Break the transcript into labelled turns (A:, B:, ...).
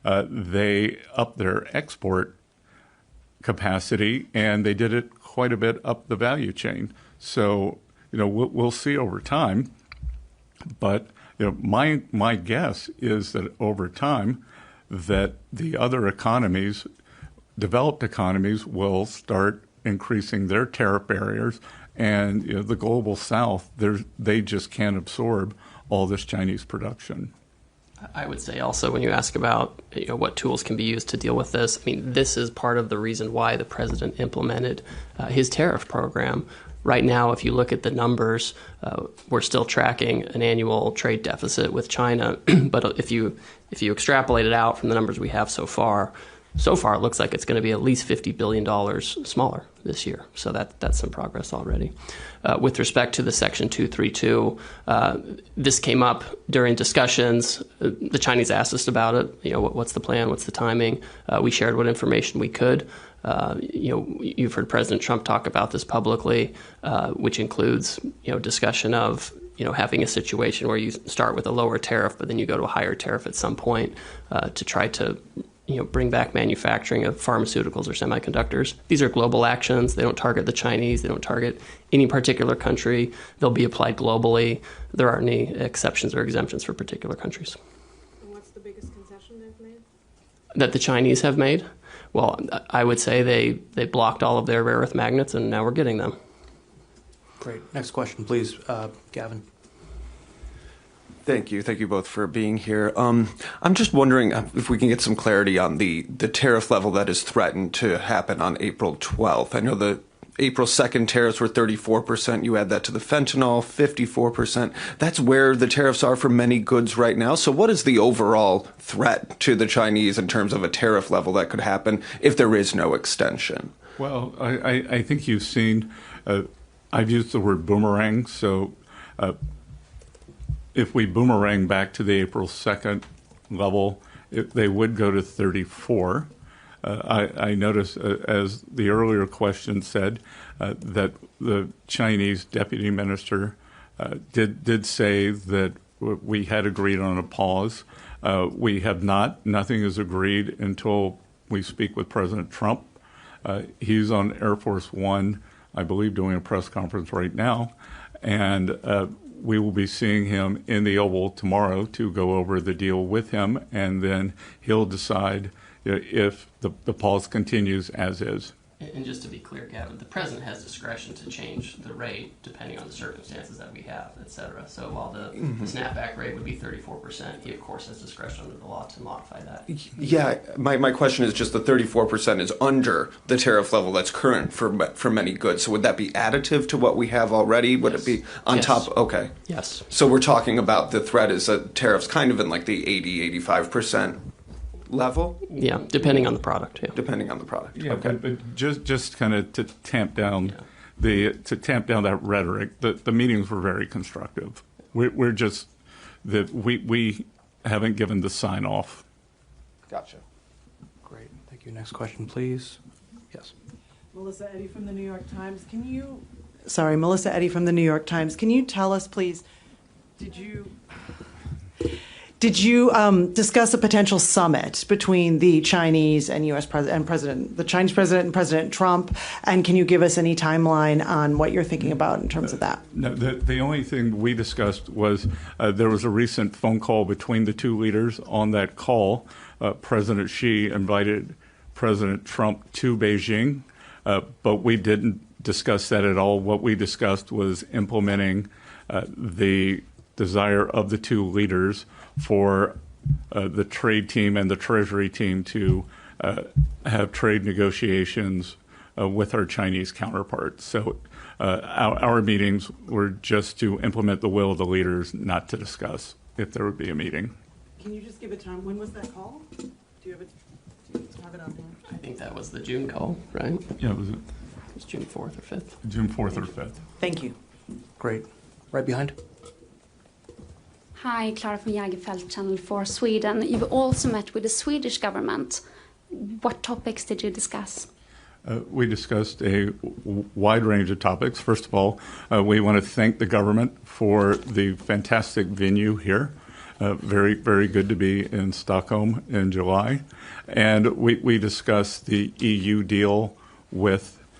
A: they upped their export capacity, and they did it quite a bit up the value chain. So, we'll see over time. But my guess is that over time, that the other economies, developed economies, will start increasing their tariff barriers, and the global South, they just can't absorb all this Chinese production.
B: I would say also, when you ask about what tools can be used to deal with this, I mean, this is part of the reason why the president implemented his tariff program. Right now, if you look at the numbers, we're still tracking an annual trade deficit with China. But if you extrapolate it out from the numbers we have so far it looks like it's going to be at least $50 billion smaller this year. So that's some progress already. With respect to the Section 232, this came up during discussions. The Chinese asked us about it. What's the plan? What's the timing? We shared what information we could. You've heard President Trump talk about this publicly, which includes discussion of having a situation where you start with a lower tariff, but then you go to a higher tariff at some point to try to bring back manufacturing of pharmaceuticals or semiconductors. These are global actions. They don't target the Chinese. They don't target any particular country. They'll be applied globally. There aren't any exceptions or exemptions for particular countries.
C: And what's the biggest concession they've made?
B: That the Chinese have made? Well, I would say they blocked all of their rare earth magnets, and now we're getting them.
D: Great. Next question, please, Gavin.
E: Thank you. Thank you both for being here. I'm just wondering if we can get some clarity on the tariff level that is threatened to happen on April 12th. I know the April 2nd tariffs were 34%. You add that to the fentanyl, 54%. That's where the tariffs are for many goods right now. So what is the overall threat to the Chinese in terms of a tariff level that could happen if there is no extension?
A: Well, I think you've seen, I've used the word boomerang. So if we boomerang back to the April 2nd level, they would go to 34. I noticed, as the earlier question said, that the Chinese deputy minister did say that we had agreed on a pause. We have not. Nothing is agreed until we speak with President Trump. He's on Air Force One, I believe, doing a press conference right now, and we will be seeing him in the Oval tomorrow to go over the deal with him, and then he'll decide if the pause continues as is.
B: And just to be clear, Gavin, the president has discretion to change the rate depending on the circumstances that we have, et cetera. So while the snapback rate would be 34%, he, of course, has discretion under the law to modify that.
E: Yeah, my question is just the 34% is under the tariff level that's current for many goods. So would that be additive to what we have already? Would it be on top? Okay.
B: Yes.
E: So we're talking about the threat is that tariffs kind of in like the 85% level?
B: Yeah, depending on the product. Yeah.
E: Depending on the product.
A: Yeah,
E: okay.
A: but just kind of to tamp down that rhetoric. The meetings were very constructive. We're just that we haven't given the sign off.
E: Gotcha.
D: Great. Thank you. Next question, please. Yes.
C: Melissa Eddy from the New York Times. Melissa Eddy from the New York Times. Can you tell us, please, did you discuss a potential summit between the Chinese and U.S. the Chinese president and President Trump? And can you give us any timeline on what you're thinking about in terms of that?
A: No, the only thing we discussed was there was a recent phone call between the two leaders. On that call, President Xi invited President Trump to Beijing, but we didn't discuss that at all. What we discussed was implementing the desire of the two leaders for the trade team and the Treasury team to have trade negotiations with our Chinese counterparts. So our meetings were just to implement the will of the leaders, not to discuss if there would be a meeting.
C: Can you just give a time? When was that call? Do you have it on hand?
B: I think that was the June call, right?
A: Yeah, it
B: was June 4th or 5th.
A: June 4th or 5th.
C: Thank you.
D: Great. Right behind.
F: Hi, Clara from Jägerfeld, Channel 4 Sweden. You've also met with the Swedish government. What topics did you discuss?
A: We discussed a wide range of topics. First of all, we want to thank the government for the fantastic venue here. Very, very good to be in Stockholm in July. And we discussed the EU deal with